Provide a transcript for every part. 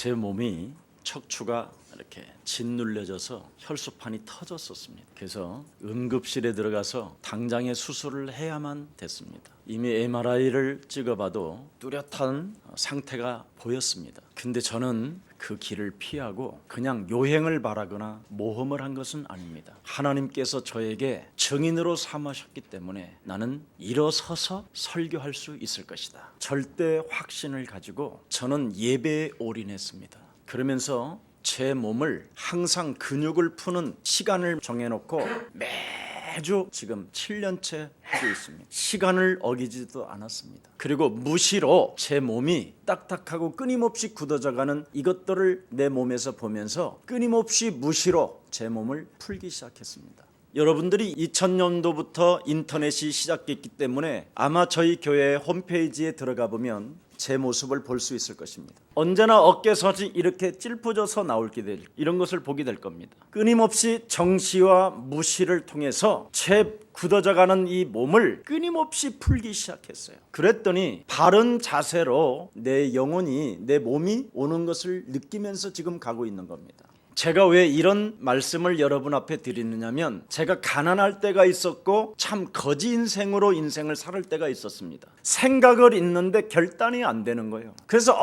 제 몸이 척추가 이렇게 짓눌려져서 혈소판이 터졌었습니다. 그래서 응급실에 들어가서 당장에 수술을 해야만 됐습니다. 이미 MRI를 찍어봐도 뚜렷한 상태가 보였습니다. 근데 저는 그 길을 피하고 그냥 요행을 바라거나 모험을 한 것은 아닙니다. 하나님께서 저에게 증인으로 삼으셨기 때문에 나는 일어서서 설교할 수 있을 것이다. 절대 확신을 가지고 저는 예배에 올인했습니다. 그러면서 제 몸을 항상 근육을 푸는 시간을 정해놓고 매주 지금 7년째 하고 있습니다. 시간을 어기지도 않았습니다. 그리고 무시로 제 몸이 딱딱하고 끊임없이 굳어져가는 이것들을 내 몸에서 보면서 끊임없이 무시로 제 몸을 풀기 시작했습니다. 여러분들이 2000년도부터 인터넷이 시작됐기 때문에 아마 저희 교회 홈페이지에 들어가 보면 제 모습을 볼 수 있을 것입니다. 언제나 어깨선이 이렇게 찔퍼져서 나오게 될 이런 것을 보게 될 겁니다. 끊임없이 정시와 무시를 통해서 제 굳어져가는 이 몸을 끊임없이 풀기 시작했어요. 그랬더니 바른 자세로 내 영혼이 내 몸이 오는 것을 느끼면서 지금 가고 있는 겁니다. 제가 왜 이런 말씀을 여러분 앞에 드리느냐면 제가 가난할 때가 있었고 참 거지 인생으로 인생을 살 때가 있었습니다. 생각을 있는데 결단이 안 되는 거예요. 그래서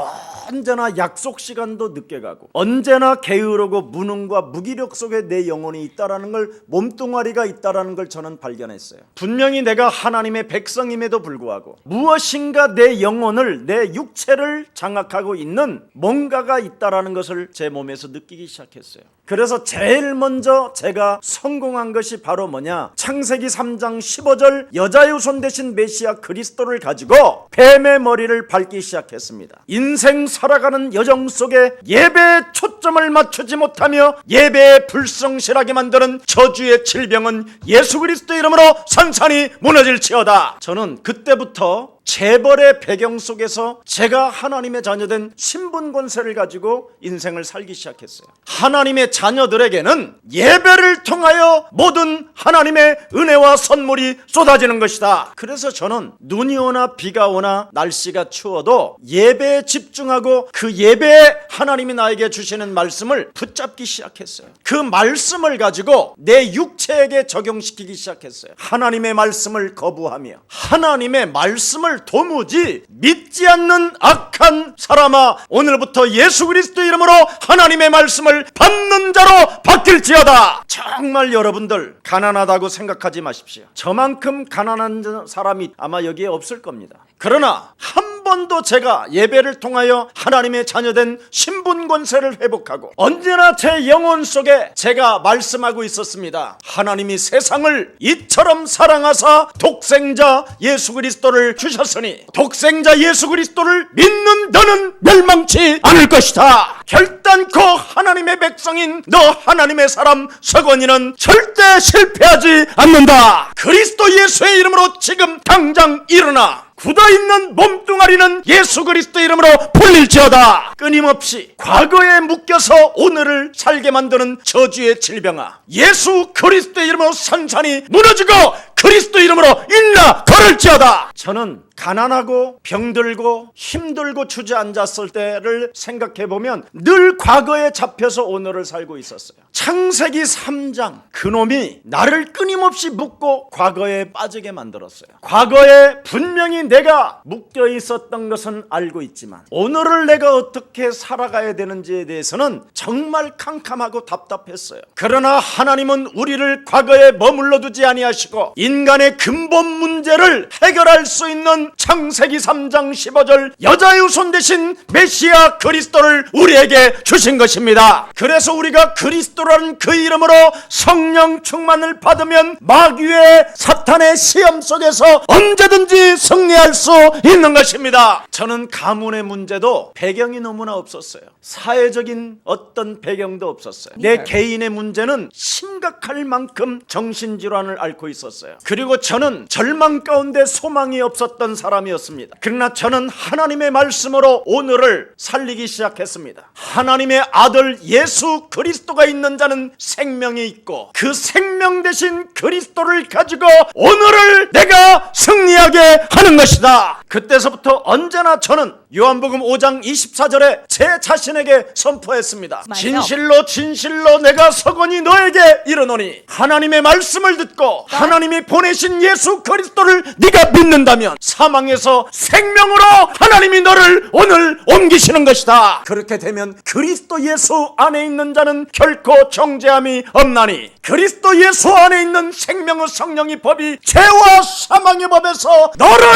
언제나 약속 시간도 늦게 가고 언제나 게으르고 무능과 무기력 속에 내 영혼이 있다라는 걸, 몸뚱아리가 있다라는 걸 저는 발견했어요. 분명히 내가 하나님의 백성임에도 불구하고 무엇인가 내 영혼을, 내 육체를 장악하고 있는 뭔가가 있다라는 것을 제 몸에서 느끼기 시작했어요. 그래서 제일 먼저 제가 성공한 것이 바로 뭐냐, 창세기 3장 15절 여자의 손 대신 메시아 그리스도를 가지고 뱀의 머리를 밟기 시작했습니다. 인생 살아가는 여정 속에 예배에 초점을 맞추지 못하며 예배에 불성실하게 만드는 저주의 질병은 예수 그리스도 이름으로 산산이 무너질지어다. 저는 그때부터 재벌의 배경 속에서 제가 하나님의 자녀된 신분 권세를 가지고 인생을 살기 시작했어요. 하나님의 자녀들에게는 예배를 통하여 모든 하나님의 은혜와 선물이 쏟아지는 것이다. 그래서 저는 눈이 오나 비가 오나 날씨가 추워도 예배에 집중하고 그 예배에 하나님이 나에게 주시는 말씀을 붙잡기 시작했어요. 그 말씀을 가지고 내 육체에게 적용시키기 시작했어요. 하나님의 말씀을 거부하며 하나님의 말씀을 도무지 믿지 않는 악한 사람아, 오늘부터 예수 그리스도 이름으로 하나님의 말씀을 받는 자로 바뀔지어다. 정말 여러분들 가난하다고 생각하지 마십시오. 저만큼 가난한 사람이 아마 여기에 없을 겁니다. 그러나 한 번도 제가 예배를 통하여 하나님의 자녀된 신분 권세를 회복하고 언제나 제 영혼 속에 제가 말씀하고 있었습니다. 하나님이 세상을 이처럼 사랑하사 독생자 예수 그리스도를 주셨으니 독생자 예수 그리스도를 믿는 너는 멸망치 않을 것이다. 결단코 하나님의 백성인 너 하나님의 사람 서건이는 절대 실패하지 않는다. 그리스도 예수의 이름으로 지금 당장 일어나. 굳어있는 몸뚱아리는 예수 그리스도 이름으로 풀릴지어다. 끊임없이 과거에 묶여서 오늘을 살게 만드는 저주의 질병아, 예수 그리스도 이름으로 산산이 무너지고 그리스도 이름으로 일나 걸을지어다. 저는 가난하고 병들고 힘들고 주저앉았을 때를 생각해보면 늘 과거에 잡혀서 오늘을 살고 있었어요. 창세기 3장 그놈이 나를 끊임없이 묶고 과거에 빠지게 만들었어요. 과거에 분명히 내가 묶여 있었던 것은 알고 있지만 오늘을 내가 어떻게 살아가야 되는지에 대해서는 정말 캄캄하고 답답했어요. 그러나 하나님은 우리를 과거에 머물러 두지 아니하시고 인간의 근본 문제를 해결할 수 있는 창세기 3장 15절 여자의 손 대신 메시아 그리스도를 우리에게 주신 것입니다. 그래서 우리가 그리스도라는 그 이름으로 성령 충만을 받으면 마귀의 사탄의 시험 속에서 언제든지 승리할 수 있는 것입니다. 저는 가문의 문제도 배경이 너무나 없었어요. 사회적인 어떤 배경도 없었어요. 내 개인의 문제는 심각할 만큼 정신질환을 앓고 있었어요. 그리고 저는 절망 가운데 소망이 없었던 사람이었습니다. 그러나 저는 하나님의 말씀으로 오늘을 살리기 시작했습니다. 하나님의 아들 예수 그리스도가 있는 자는 생명이 있고 그 생명 대신 그리스도를 가지고 오늘을 내가 승리하게 하는 것이다. 그때서부터 언제나 저는 요한복음 5장 24절에 제 자신에게 선포했습니다. 진실로 진실로 내가 서건이 너에게 이르노니 하나님의 말씀을 듣고 하나님이 보내신 예수 그리스도를 네가 믿는다면 사망에서 생명으로 하나님이 너를 오늘 옮기시는 것이다. 그렇게 되면 그리스도 예수 안에 있는 자는 결코 정죄함이 없나니 그리스도 예수 안에 있는 생명의 성령의 법이 죄와 사망의 법에서 너를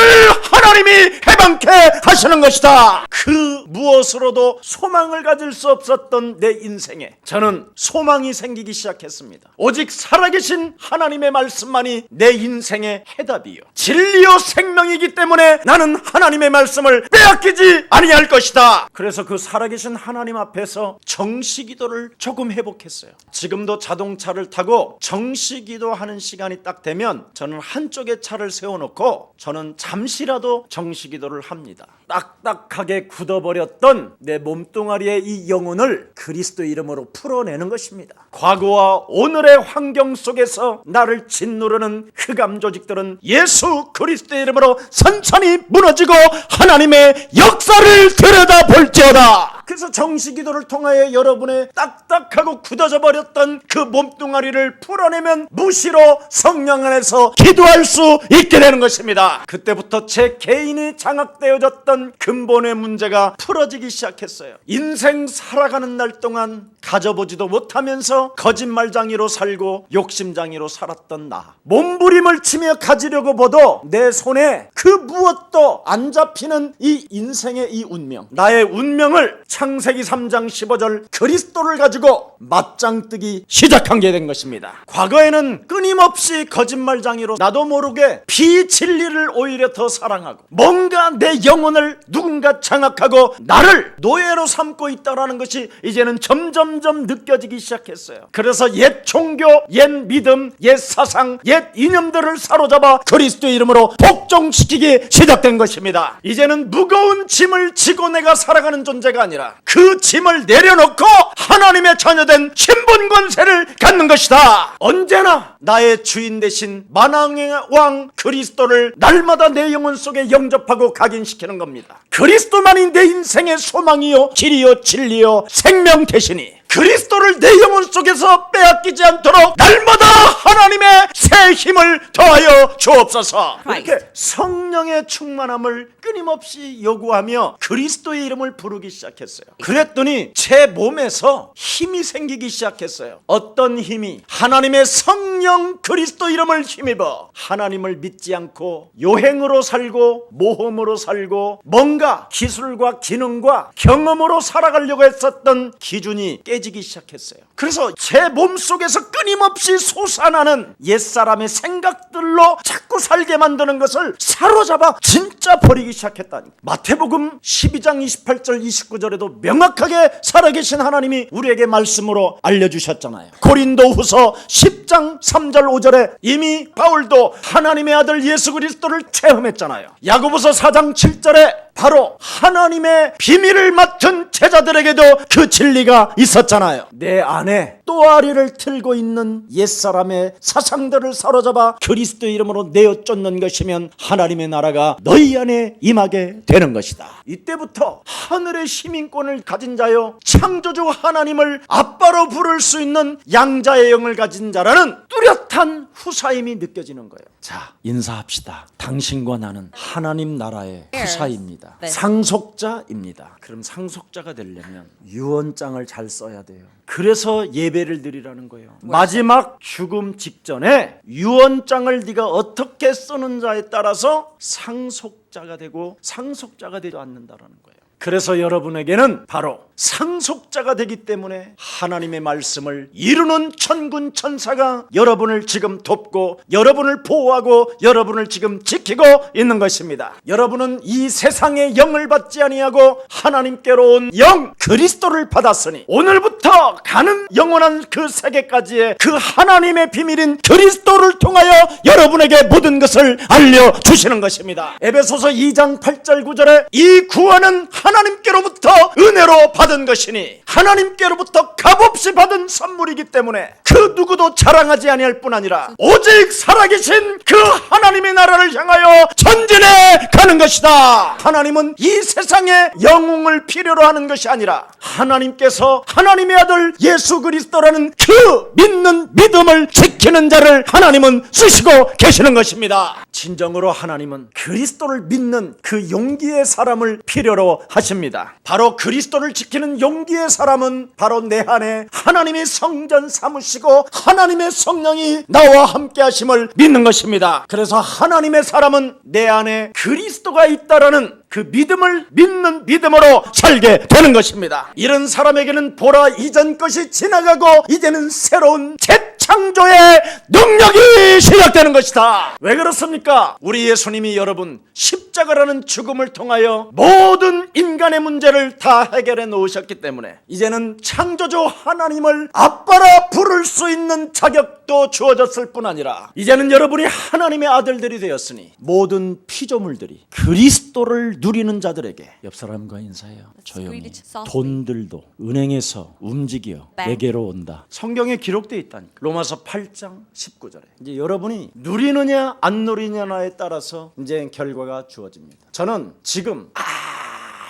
하나님이 해방케 하시는 것이다. 그 무엇으로도 소망을 가질 수 없었던 내 인생에 저는 소망이 생기기 시작했습니다. 오직 살아계신 하나님의 말씀만이 내 인생의 해답이요 진리요 생명이기 때문에 나는 하나님의 말씀을 빼앗기지 아니할 것이다. 그래서 그 살아계신 하나님 앞에서 정시기도를 조금 회복했어요. 지금도 자동차를 타고 정시기도하는 시간이 딱 되면 저는 한쪽에 차를 세워놓고 저는 잠시라도 정시기도를 합니다. 딱딱하게 굳어버렸던 내 몸뚱아리의 이 영혼을 그리스도 이름으로 풀어내는 것입니다. 과거와 오늘의 환경 속에서 나를 짓누르는 흑암 조직들은 예수 그리스도 이름으로 선천히 무너지고 하나님의 역사를 들여다볼지어다. 그래서 정시기도를 통하여 여러분의 딱딱하고 굳어져 버렸던 그 몸뚱아리를 풀어내면 무시로 성령 안에서 기도할 수 있게 되는 것입니다. 그때부터 제 개인이 장악되어졌던 근본의 문제가 풀어지기 시작했어요. 인생 살아가는 날 동안 가져보지도 못하면서 거짓말장이로 살고 욕심장이로 살았던 나, 몸부림을 치며 가지려고 봐도 내 손에 그 무엇도 안 잡히는 이 인생의 이 운명, 나의 운명을 창세기 3장 15절 그리스도를 가지고 맞짱 뜨기 시작한 게 된 것입니다. 과거에는 끊임없이 거짓말장이로 나도 모르게 비진리를 오히려 더 사랑하고 뭔가 내 영혼을 누군가 장악하고 나를 노예로 삼고 있다는 것이 이제는 점점점 느껴지기 시작했어요. 그래서 옛 종교, 옛 믿음, 옛 사상, 옛 이념들을 사로잡아 그리스도 이름으로 복종시키기 시작된 것입니다. 이제는 무거운 짐을 지고 내가 살아가는 존재가 아니라 그 짐을 내려놓고 하나님의 자녀된 신분 권세를 갖는 것이다. 언제나 나의 주인 대신 만왕의 왕 그리스도를 날마다 내 영혼 속에 영접하고 각인시키는 겁니다. 그리스도만이 내 인생의 소망이요 길이요 진리요 생명 되시니 그리스도를 내 영혼 속에서 빼앗기지 않도록 날마다 하나님의 새 힘을 더하여 주옵소서. 이렇게 성령의 충만함을 끊임없이 요구하며 그리스도의 이름을 부르기 시작했어요. 그랬더니 제 몸에서 힘이 생기기 시작했어요. 어떤 힘이? 하나님의 성령 그리스도 이름을 힘입어 하나님을 믿지 않고 요행으로 살고 모험으로 살고 뭔가 기술과 기능과 경험으로 살아가려고 했었던 기준이 깨지기 시작했어요. 그래서 제 몸속에서 끊임없이 솟아나는 옛사람의 생각들로 자꾸 살게 만드는 것을 사로잡아 진짜 버리기 시작했다니. 마태복음 12장 28절 29절에도 명확하게 살아계신 하나님이 우리에게 말씀으로 알려주셨잖아요. 고린도후서 10장 3절 5절에 이미 바울도 하나님의 아들 예수 그리스도를 체험했잖아요. 야고보서 4장 7절에 바로 하나님의 비밀을 맡은 제자들에게도 그 진리가 있었잖아요. 내 안에 또아리를 틀고 있는 옛사람의 사상들을 사로잡아 그리스도 이름으로 내어 쫓는 것이면 하나님의 나라가 너희 안에 임하게 되는 것이다. 이때부터 하늘의 시민권을 가진 자여 창조주 하나님을 아빠로 부를 수 있는 양자의 영을 가진 자라는 뚜렷한 후사임이 느껴지는 거예요. 자, 인사합시다. 당신과 나는 하나님 나라의 후사입니다. 상속자입니다. 그럼 상속자가 되려면 유언장을 잘 써야 돼요. 그래서 예배를 드리라는 거예요. 마지막 죽음 직전에 유언장을 네가 어떻게 쓰는자에 따라서 상속자가 되고 상속자가 되지 않는다라는 거예요. 그래서 여러분에게는 바로 상속자가 되기 때문에 하나님의 말씀을 이루는 천군 천사가 여러분을 지금 돕고 여러분을 보호하고 여러분을 지금 지키고 있는 것입니다. 여러분은 이 세상의 영을 받지 아니하고 하나님께로 온 영 그리스도를 받았으니 오늘부터 가는 영원한 그 세계까지의 그 하나님의 비밀인 그리스도를 통하여 여러분에게 모든 것을 알려주시는 것입니다. 에베소서 2장 8절 9절에 이 구원은 하나님께로부터 은혜로 받은 것이니 하나님께로부터 값없이 받은 선물이기 때문에 그 누구도 자랑하지 아니할 뿐 아니라 오직 살아계신 그 하나님의 나라를 향하여 전진해 가는 것이다. 하나님은 이 세상의 영웅을 필요로 하는 것이 아니라 하나님께서 하나님의 아들 예수 그리스도라는 그 믿는 믿음을 지키는 자를 하나님은 쓰시고 계시는 것입니다. 진정으로 하나님은 그리스도를 믿는 그 용기의 사람을 필요로 하십니다. 바로 그리스도를 지키는 용기의 사람은 바로 내 안에 하나님의 성전 삼으시고 하나님의 성령이 나와 함께 하심을 믿는 것입니다. 그래서 하나님의 사람은 내 안에 그리스도가 있다라는 그 믿음을 믿는 믿음으로 살게 되는 것입니다. 이런 사람에게는 보라 이전 것이 지나가고 이제는 새로운 재창조의 능력이 시작되는 것이다. 왜 그렇습니까? 우리 예수님이 여러분 십자가라는 죽음을 통하여 모든 인간의 문제를 다 해결해 놓으셨기 때문에 이제는 창조주 하나님을 아빠라 부를 수 있는 자격도 주어졌을 뿐 아니라 이제는 여러분이 하나님의 아들들이 되었으니 모든 피조물들이 그리스도를 누리는 자들에게 옆 사람과 인사해요. 조용히. 돈들도 은행에서 움직여 내게로 온다. 성경에 기록되어 있다니까. 로마서 8장 19절에 이제 여러분이 누리느냐 안 누리느냐에 따라서 이제 결과가 주어집니다. 저는 지금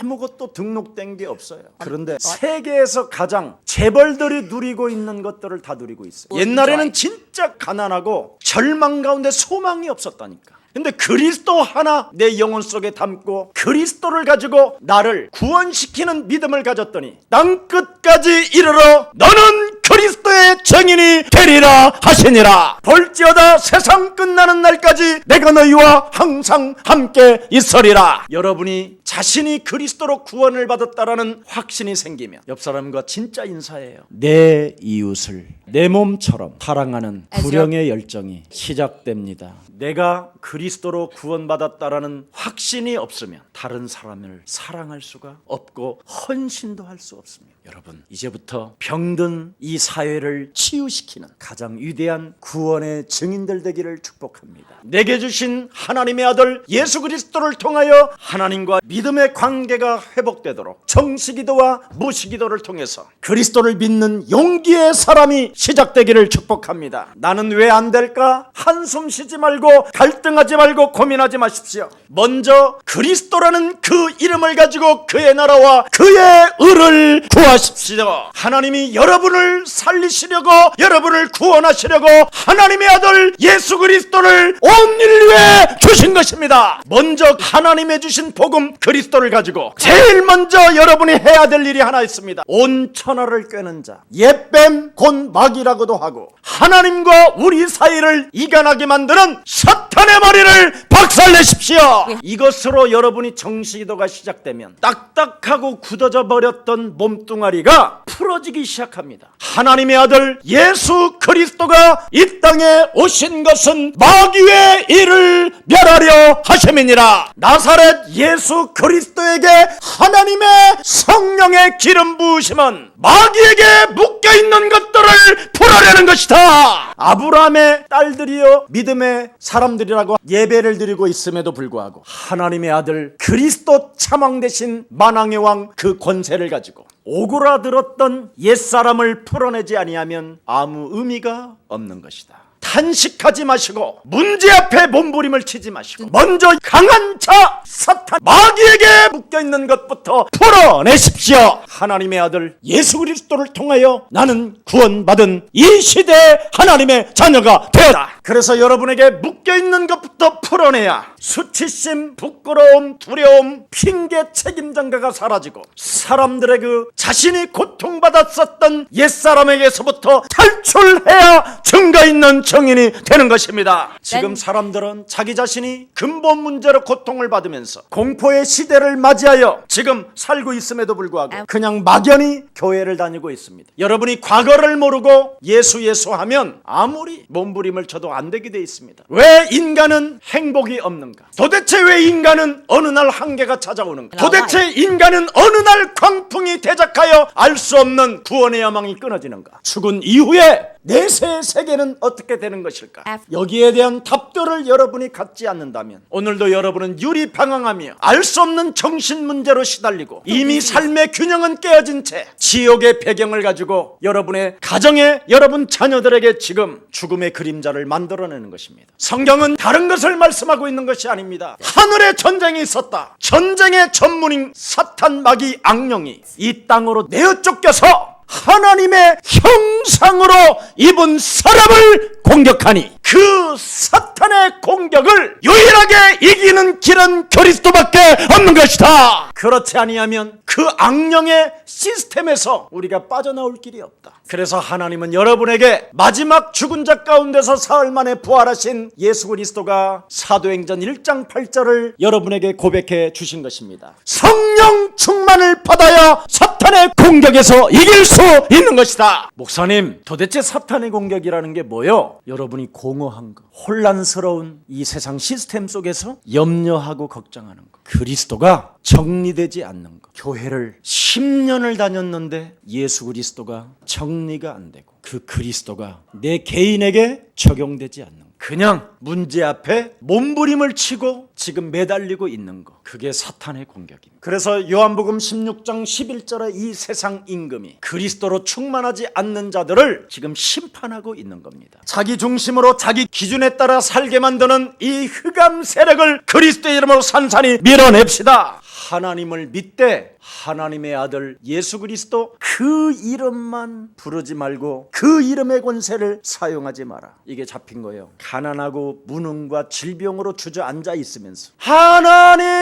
아무것도 등록된 게 없어요. 그런데 세계에서 가장 재벌들이 누리고 있는 것들을 다 누리고 있어요. 옛날에는 진짜 가난하고 절망 가운데 소망이 없었다니까. 근데 그리스도 하나 내 영혼 속에 담고 그리스도를 가지고 나를 구원시키는 믿음을 가졌더니 땅 끝까지 이르러 너는 그리스도의 증인이 되리라 하시니라. 볼지어다 세상 끝나는 날까지 내가 너희와 항상 함께 있으리라. 여러분이 자신이 그리스도로 구원을 받았다라는 확신이 생기면 옆 사람과 진짜 인사해요. 내 이웃을 내 몸처럼 사랑하는 구령의 열정이 시작됩니다. 내가 그리스도로 구원받았다라는 확신이 없으면 다른 사람을 사랑할 수가 없고 헌신도 할 수 없습니다. 여러분 이제부터 병든 이 사회를 치유시키는 가장 위대한 구원의 증인들 되기를 축복합니다. 내게 주신 하나님의 아들 예수 그리스도를 통하여 하나님과 믿음의 관계가 회복되도록 정시기도와 무시기도를 통해서 그리스도를 믿는 용기의 사람이 시작되기를 축복합니다. 나는 왜 안 될까? 한숨 쉬지 말고 갈등하지 말고 고민하지 마십시오. 먼저 그리스도라는 그 이름을 가지고 그의 나라와 그의 의를 구하십시오. 하나님이 여러분을 살리시려고 여러분을 구원하시려고 하나님의 아들 예수 그리스도를 온 인류에 주신 것입니다. 먼저 하나님의 주신 복음 그리스도를 가지고 제일 먼저 여러분이 해야 될 일이 하나 있습니다. 온 천하를 꿰는 자 옛뱀 곧 마귀라고도 하고 하나님과 우리 사이를 이간하게 만드는 사탄의 머리를 박살내십시오. 이것으로 여러분이 정시기도가 시작되면 딱딱하고 굳어져 버렸던 몸뚱아리가 풀어지기 시작합니다. 하나님의 아들 예수 그리스도가 이 땅에 오신 것은 마귀의 일을 멸하려 하심이니라. 나사렛 예수 그리스도에게 하나님의 성령의 기름 부으심은 마귀에게 묶여있는 것들을 풀어내는 것이다. 아브라함의 딸들이여 믿음의 사람들이라고 예배를 드리고 있음에도 불구하고 하나님의 아들 그리스도 참왕 대신 만왕의 왕 그 권세를 가지고 오그라들었던 옛사람을 풀어내지 아니하면 아무 의미가 없는 것이다. 탄식하지 마시고 문제 앞에 몸부림을 치지 마시고 먼저 강한 자 사탄 마귀에게 묶여있는 것부터 풀어내십시오. 하나님의 아들 예수 그리스도를 통하여 나는 구원받은 이 시대 하나님의 자녀가 되어라. 그래서 여러분에게 묶여있는 것부터 풀어내야 수치심, 부끄러움, 두려움, 핑계, 책임장가가 사라지고 사람들의 그 자신이 고통받았었던 옛사람에게서부터 탈출해야 증거 있는 증인이 되는 것입니다. 지금 사람들은 자기 자신이 근본 문제로 고통을 받으면서 공포의 시대를 맞이하여 지금 살고 있음에도 불구하고 그냥 막연히 교회를 다니고 있습니다. 여러분이 과거를 모르고 예수 하면 아무리 몸부림을 쳐도 안 되게 돼 있습니다. 왜 인간은 행복이 없는가? 도대체 왜 인간은 어느 날 한계가 찾아오는가? 도대체 인간은 어느 날 광풍이 대적하여 알 수 없는 구원의 야망이 끊어지는가? 죽은 이후에 내세의 세계는 어떻게 되는 것일까? 여기에 대한 답들을 여러분이 갖지 않는다면 오늘도 여러분은 유리방황하며 알 수 없는 정신 문제로 시달리고 이미 삶의 균형은 깨어진 채 지옥의 배경을 가지고 여러분의 가정에 여러분 자녀들에게 지금 죽음의 그림자를 만들어내는 것입니다. 성경은 다른 것을 말씀하고 있는 것이 아닙니다. 하늘에 전쟁이 있었다. 전쟁의 전문인 사탄 마귀 악령이 이 땅으로 내어 쫓겨서 하나님의 형상으로 입은 사람을 공격하니 그 사탄의 공격을 유일하게 이기는 길은 그리스도밖에 없는 것이다. 그렇지 아니하면 그 악령의 시스템에서 우리가 빠져나올 길이 없다. 그래서 하나님은 여러분에게 마지막 죽은 자 가운데서 사흘 만에 부활하신 예수 그리스도가 사도행전 1장 8절을 여러분에게 고백해 주신 것입니다. 성령 충만을 받아야 사탄의 공격에서 이길 수 있는 것이다. 목사님, 도대체 사탄의 공격이라는 게 뭐요? 여러분이 공허한 거, 혼란스러운 이 세상 시스템 속에서 염려하고 걱정하는 거, 그리스도가 정리되지 않는 거. 교회를 10년을 다녔는데 예수 그리스도가 정리가 안 되고 그 그리스도가 내 개인에게 적용되지 않는 거. 그냥 문제 앞에 몸부림을 치고 지금 매달리고 있는 거, 그게 사탄의 공격입니다. 그래서 요한복음 16장 11절에 이 세상 임금이 그리스도로 충만하지 않는 자들을 지금 심판하고 있는 겁니다. 자기 중심으로 자기 기준에 따라 살게 만드는 이 흑암 세력을 그리스도의 이름으로 산산히 밀어냅시다. 하나님을 믿되 하나님의 아들 예수 그리스도 그 이름만 부르지 말고 그 이름의 권세를 사용하지 마라. 이게 잡힌 거예요. 가난하고 무능과 질병으로 주저앉아 있으면서 하나님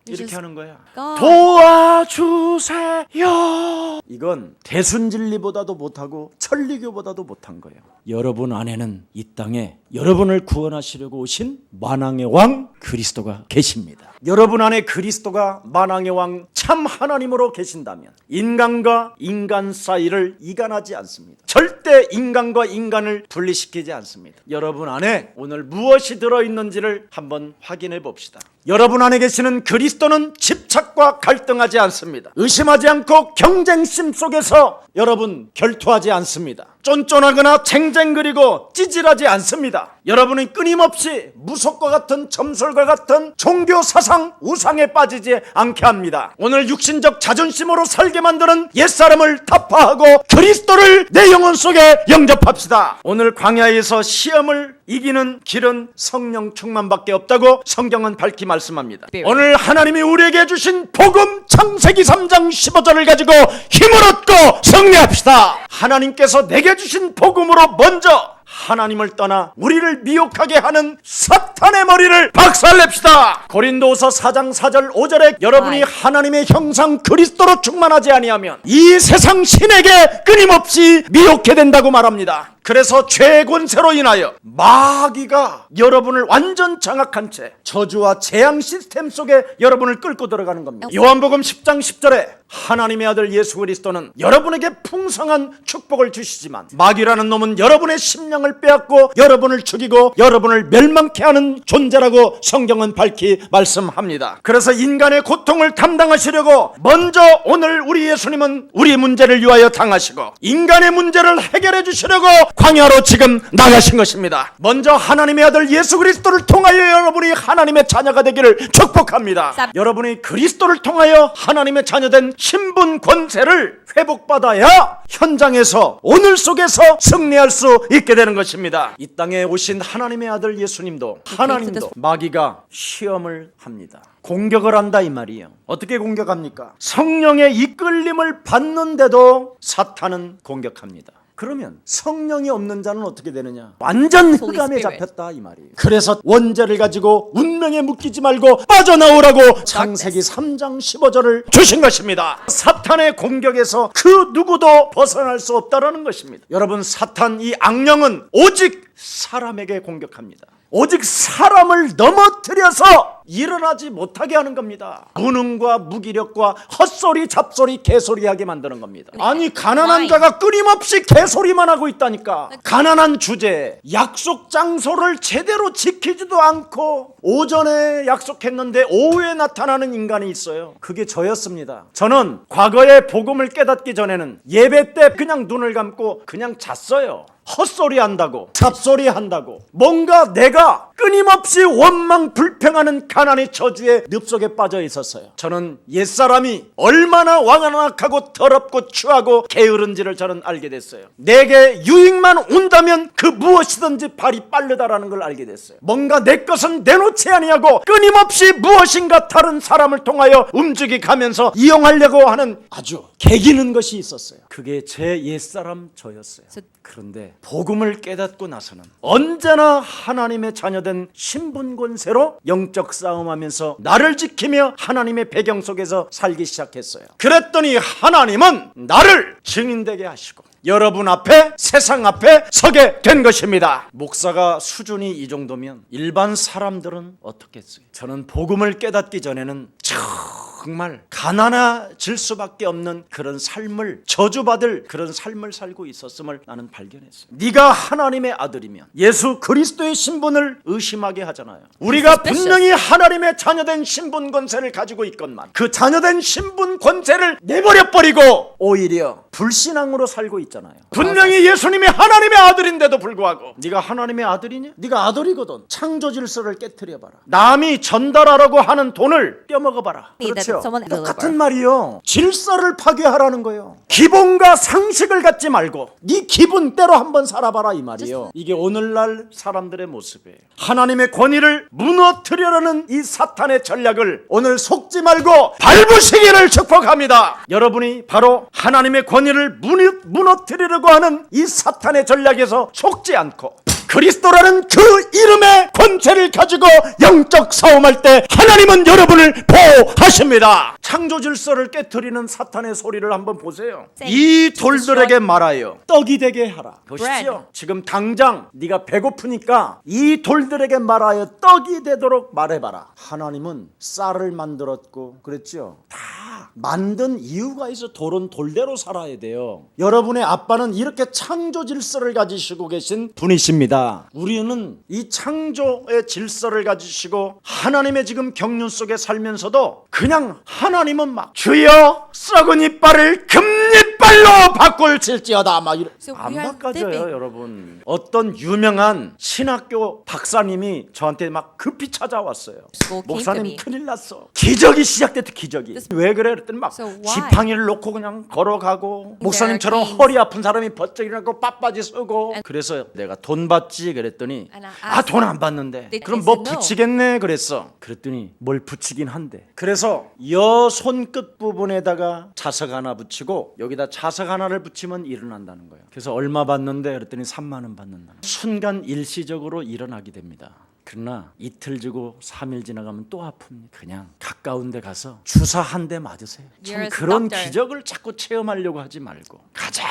이렇게 하는 거야. 도와주세요. 이건 대순진리보다도 못하고 천리교보다도 못한 거예요. 여러분 안에는 이 땅에 여러분을 구원하시려고 오신 만왕의 왕 그리스도가 계십니다. 여러분 안에 그리스도가 만왕의 왕 참 하나님으로 계신다면 인간과 인간 사이를 이간하지 않습니다. 절대 인간과 인간을 분리시키지 않습니다. 여러분 안에 오늘 무엇이 들어있는지를 한번 확인해 봅시다. 여러분 안에 계시는 그리스도는 집착과 갈등하지 않습니다. 의심하지 않고 경쟁심 속에서 여러분 결투하지 않습니다. 쫀쫀하거나 쟁쟁그리고 찌질하지 않습니다. 여러분이 끊임없이 무속과 같은 점술과 같은 종교 사상 우상에 빠지지 않게 합니다. 오늘 육신적 자존심으로 살게 만드는 옛사람을 타파하고 그리스도를 내 영혼 속에 영접합시다. 오늘 광야에서 시험을 이기는 길은 성령 충만밖에 없다고 성경은 밝히 말씀합니다. 오늘 하나님이 우리에게 주신 복음 창세기 3장 15절을 가지고 힘을 얻고 승리합시다. 하나님께서 내게 주신 복음으로 먼저 하나님을 떠나 우리를 미혹하게 하는 사탄의 머리를 박살냅시다. 고린도후서 4장 4절 5절에 여러분이 하나님의 형상 그리스도로 충만하지 아니하면 이 세상 신에게 끊임없이 미혹해 된다고 말합니다. 그래서 죄의 권세로 인하여 마귀가 여러분을 완전 장악한 채 저주와 재앙 시스템 속에 여러분을 끌고 들어가는 겁니다. 요한복음 10장 10절에 하나님의 아들 예수 그리스도는 여러분에게 풍성한 축복을 주시지만 마귀라는 놈은 여러분의 심령을 빼앗고 여러분을 죽이고 여러분을 멸망케 하는 존재라고 성경은 밝히 말씀합니다. 그래서 인간의 고통을 담당하시려고 먼저 오늘 우리 예수님은 우리 문제를 위하여 당하시고 인간의 문제를 해결해 주시려고 광야로 지금 나가신 것입니다. 먼저 하나님의 아들 예수 그리스도를 통하여 여러분이 하나님의 자녀가 되기를 축복합니다. 여러분이 그리스도를 통하여 하나님의 자녀된 신분 권세를 회복받아야 현장에서 오늘 속에서 승리할 수 있게 되는 것입니다. 이 땅에 오신 하나님의 아들 예수님도 하나님도 마귀가 시험을 합니다. 공격을 한다 이 말이에요. 어떻게 공격합니까? 성령의 이끌림을 받는데도 사탄은 공격합니다. 그러면 성령이 없는 자는 어떻게 되느냐? 완전 흑암에 잡혔다 이 말이에요. 그래서 원죄를 가지고 운명에 묶이지 말고 빠져나오라고 창세기 3장 15절을 주신 것입니다. 사탄의 공격에서 그 누구도 벗어날 수 없다라는 것입니다. 여러분, 사탄 이 악령은 오직 사람에게 공격합니다. 오직 사람을 넘어뜨려서 일어나지 못하게 하는 겁니다. 무능과 무기력과 헛소리 잡소리 개소리하게 만드는 겁니다. 아니, 가난한 자가 끊임없이 개소리만 하고 있다니까. 가난한 주제에 약속 장소를 제대로 지키지도 않고 오전에 약속했는데 오후에 나타나는 인간이 있어요. 그게 저였습니다. 저는 과거에 복음을 깨닫기 전에는 예배 때 그냥 눈을 감고 그냥 잤어요. 헛소리 한다고, 잡소리 한다고, 뭔가 내가 끊임없이 원망 불평하는 가난의 저주에 늪속에 빠져 있었어요. 저는 옛사람이 얼마나 완악하고 더럽고 추하고 게으른지를 저는 알게 됐어요. 내게 유익만 온다면 그 무엇이든지 발이 빠르다라는 걸 알게 됐어요. 뭔가 내 것은 내놓지 아니하고 끊임없이 무엇인가 다른 사람을 통하여 움직이 가면서 이용하려고 하는 아주 개기는 것이 있었어요. 그게 제 옛사람 저였어요. 그런데 복음을 깨닫고 나서는 언제나 하나님의 자녀된 신분 권세로 영적 싸움하면서 나를 지키며 하나님의 배경 속에서 살기 시작했어요. 그랬더니 하나님은 나를 증인되게 하시고 여러분 앞에, 세상 앞에 서게 된 것입니다. 목사가 수준이 이 정도면 일반 사람들은 어떻겠어요? 저는 복음을 깨닫기 전에는 정말 가난해질 수밖에 없는 그런 삶을, 저주받을 그런 삶을 살고 있었음을 나는 발견했어요. 네가 하나님의 아들이면 예수 그리스도의 신분을 의심하게 하잖아요. 우리가 분명히 하나님의 자녀된 신분 권세를 가지고 있건만 그 자녀된 신분 권세를 내버려버리고 오히려 불신앙으로 살고 있잖아요. 분명히 예수님이 하나님의 아들인데도 불구하고 네가 하나님의 아들이냐? 네가 아들이거든. 창조 질서를 깨트려봐라. 남이 전달하라고 하는 돈을 떼어먹어봐라. 그렇죠? 똑같은 말이요. 질서를 파괴하라는 거예요. 기본과 상식을 갖지 말고 네 기분대로 한번 살아봐라 이 말이에요. 이게 오늘날 사람들의 모습이에요. 하나님의 권위를 무너뜨리려는 이 사탄의 전략을 오늘 속지 말고 밟으시기를 축복합니다. 여러분이 바로 하나님의 권위를 무너뜨리려고 하는 이 사탄의 전략에서 속지 않고 그리스도라는 그 이름의 권세를 가지고 영적 싸움할 때 하나님은 여러분을 보호하십니다. 창조 질서를 깨트리는 사탄의 소리를 한번 보세요. 이 돌들에게 말하여 떡이 되게 하라. 보십시오. 지금 당장 네가 배고프니까 이 돌들에게 말하여 떡이 되도록 말해봐라. 하나님은 쌀을 만들었고 그랬죠. 다 만든 이유가 있어. 돌은 돌대로 살아야 돼요. 여러분의 아빠는 이렇게 창조 질서를 가지시고 계신 분이십니다. 우리는 이 창조의 질서를 가지시고 하나님의 지금 경륜 속에 살면서도 그냥 하나님은 막 주여 썩은 이빨을 금이빨로 바꿀지어다 막 안 바꿔져요. 여러분, 어떤 유명한 신학교 박사님이 저한테 막 급히 찾아왔어요. 목사님 큰일 났어. 기적이 시작됐대. 기적이. 왜 그래? 그랬더니 막 지팡이를 놓고 그냥 걸어가고 목사님처럼 허리 아픈 사람이 버쩍 일어나고 빳빳이 서고. 그래서 내가 돈 받지 그랬더니 돈 안 받는데 그럼 뭐 붙이겠네 그랬어. 그랬더니 뭘 붙이긴 한데. 그래서 여 손끝 부분에다가 자석 하나 붙이고 여기다 자석 하나를 붙이면 일어난다는 거예요. 그래서 얼마 받는데 그랬더니 3만 원 받는다. 순간 일시적으로 일어나게 됩니다. 그러나 이틀 지고 3일 지나가면 또 아픕니다. 그냥 가까운 데 가서 주사 한 대 맞으세요. 참 그런 기적을 자꾸 체험하려고 하지 말고 가장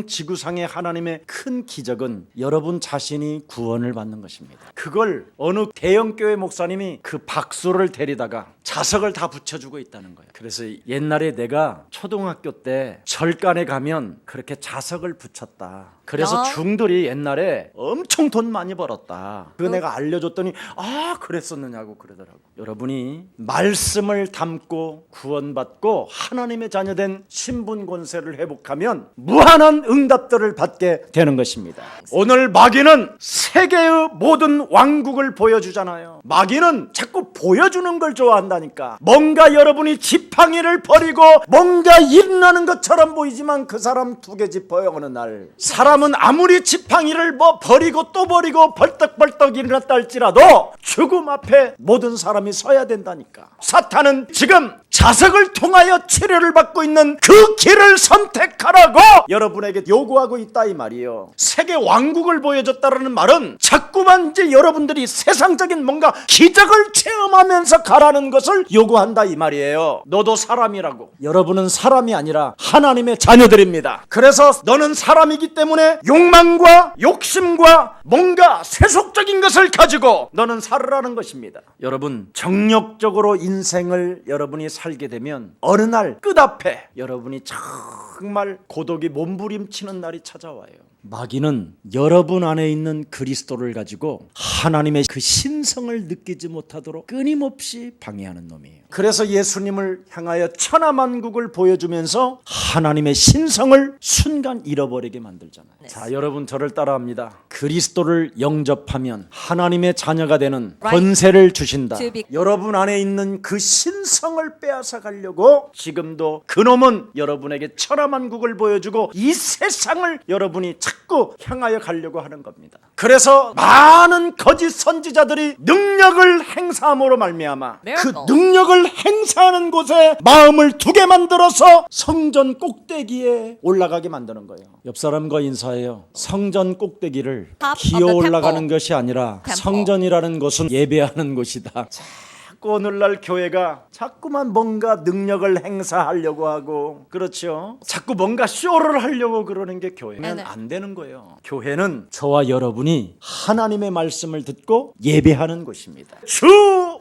지구상의 하나님의 큰 기적은 여러분 자신이 구원을 받는 것입니다. 그걸 어느 대형교회 목사님이 그 박수를 데리다가 자석을 다 붙여주고 있다는 거예요. 그래서 옛날에 내가 초등학교 때 절간에 가면 그렇게 자석을 붙였다. 그래서 중들이 옛날에 엄청 돈 많이 벌었다. 그거 내가 알려줬더니 그랬었느냐고 그러더라고. 여러분이 말씀을 담고 구원받고 하나님의 자녀된 신분 권세를 회복하면 무한한 응답들을 받게 되는 것입니다. 오늘 마귀는 세계의 모든 왕국을 보여주잖아요. 마귀는 자꾸 보여주는 걸 좋아한다니까. 뭔가 여러분이 지팡이를 버리고 뭔가 일어나는 것처럼 보이지만 그 사람 두 개 짚어요. 어느 날 사람은 아무리 지팡이를 버리고 또 버리고 벌떡벌떡 일어났다 할지라도 죽음 앞에 모든 사람이 서야 된다니까. 사탄은 지금 자석을 통하여 치료를 받고 있는 그 길을 선택하라고 여러분에게 요구하고 있다 이 말이에요. 세계 왕국을 보여줬다라는 말은 자꾸만 이제 여러분들이 세상적인 뭔가 기적을 체험하면서 가라는 것을 요구한다 이 말이에요. 너도 사람이라고. 여러분은 사람이 아니라 하나님의 자녀들입니다. 그래서 너는 사람이기 때문에 욕망과 욕심과 뭔가 세속적인 것을 가지고 너는 살으라는 것입니다. 여러분, 정력적으로 인생을 여러분이 살게 되면 어느 날 끝앞에 여러분이 정말 고독이 몸부림치는 날이 찾아와요. 마귀는 여러분 안에 있는 그리스도를 가지고 하나님의 그 신성을 느끼지 못하도록 끊임없이 방해하는 놈이에요. 그래서 예수님을 향하여 천하만국을 보여주면서 하나님의 신성을 순간 잃어버리게 만들잖아요. 자, 여러분 저를 따라합니다. 그리스도를 영접하면 하나님의 자녀가 되는 권세를 주신다. 여러분 안에 있는 그 신성을 빼앗아 가려고 지금도 그놈은 여러분에게 천하만국을 보여주고 이 세상을 여러분이 자꾸 향하여 가려고 하는 겁니다. 그래서 많은 거짓 선지자들이 능력을 행사함으로 말미암아 그 능력을 행사하는 곳에 마음을 두게 만들어서 성전 꼭대기에 올라가게 만드는 거예요. 옆 사람과 인사해요. 성전 꼭대기를 기어 올라가는 것이 아니라 성전이라는 곳은 예배하는 곳이다. 자꾸 오늘날 교회가 자꾸만 뭔가 능력을 행사하려고 하고, 그렇죠? 자꾸 뭔가 쇼를 하려고 그러는 게 교회는 안 되는 거예요. 교회는 저와 여러분이 하나님의 말씀을 듣고 예배하는 곳입니다. 주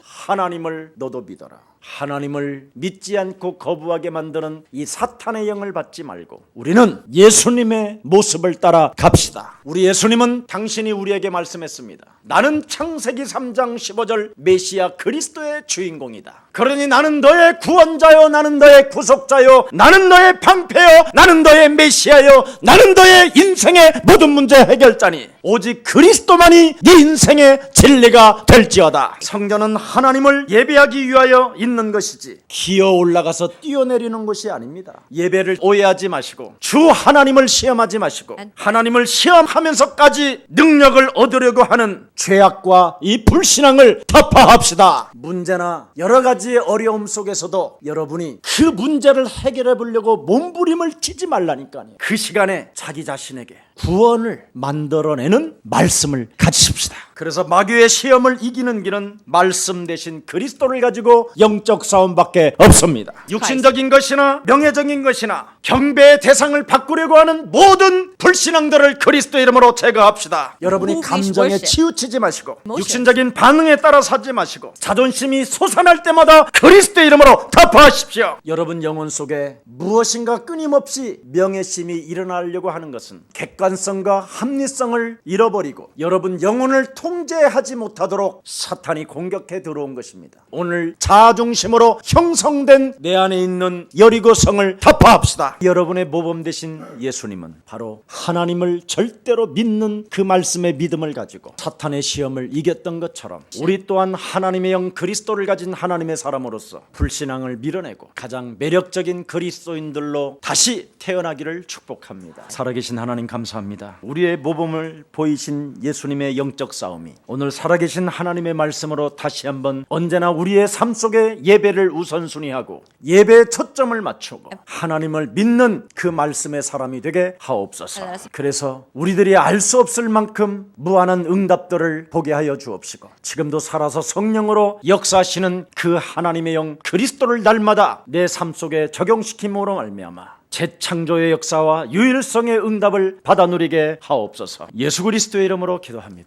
하나님을 너도 믿어라. 하나님을 믿지 않고 거부하게 만드는 이 사탄의 영을 받지 말고 우리는 예수님의 모습을 따라 갑시다. 우리 예수님은 당신이 우리에게 말씀했습니다. 나는 창세기 3장 15절 메시아 그리스도의 주인공이다. 그러니 나는 너의 구원자요, 나는 너의 구속자요, 나는 너의 방패요, 나는 너의 메시아요, 나는 너의 인생의 모든 문제 해결자니 오직 그리스도만이 네 인생의 진리가 될지어다. 성전은 하나님을 예배하기 위하여 있는 것이지 기어 올라가서 뛰어내리는 것이 아닙니다. 예배를 오해하지 마시고 주 하나님을 시험하지 마시고 하나님을 시험하면서까지 능력을 얻으려고 하는 죄악과 이 불신앙을 타파합시다. 문제나 여러 가지의 어려움 속에서도 여러분이 그 문제를 해결해 보려고 몸부림을 치지 말라니까요. 그 시간에 자기 자신에게 구원을 만들어내는 말씀을 가지십시다. 그래서 마귀의 시험을 이기는 길은 말씀 대신 그리스도를 가지고 영적 싸움밖에 없습니다. 육신적인 것이나 명예적인 것이나 경배의 대상을 바꾸려고 하는 모든 불신앙들을 그리스도 이름으로 제거합시다. 여러분이 감정에 치우치지 마시고 육신적인 반응에 따라 사지 마시고 자존심이 솟아날 때마다 그리스도 이름으로 타파하십시오. 여러분 영혼 속에 무엇인가 끊임없이 명예심이 일어나려고 하는 것은 객관성과 합리성을 잃어버리고 여러분 영혼을 통제하지 못하도록 사탄이 공격해 들어온 것입니다. 오늘 자중심으로 형성된 내 안에 있는 여리고성을 타파합시다. 여러분의 모범 되신 예수님은 바로 하나님을 절대로 믿는 그 말씀의 믿음을 가지고 사탄의 시험을 이겼던 것처럼 우리 또한 하나님의 영 그리스도를 가진 하나님의 사람으로서 불신앙을 밀어내고 가장 매력적인 그리스도인들로 다시 태어나기를 축복합니다. 살아계신 하나님 감사합니다. 우리의 모범을 보이신 예수님의 영적 싸움이 오늘 살아계신 하나님의 말씀으로 다시 한번 언제나 우리의 삶 속에 예배를 우선순위하고 예배에 초점을 맞추고 하나님을 믿는 그 말씀의 사람이 되게 하옵소서. 그래서 우리들이 알 수 없을 만큼 무한한 응답들을 보게 하여 주옵시고 지금도 살아서 성령으로 역사하시는 그 하나님의 영 그리스도를 날마다 내 삶 속에 적용시킴으로 말미암아 재창조의 역사와 유일성의 응답을 받아 누리게 하옵소서. 예수 그리스도의 이름으로 기도합니다.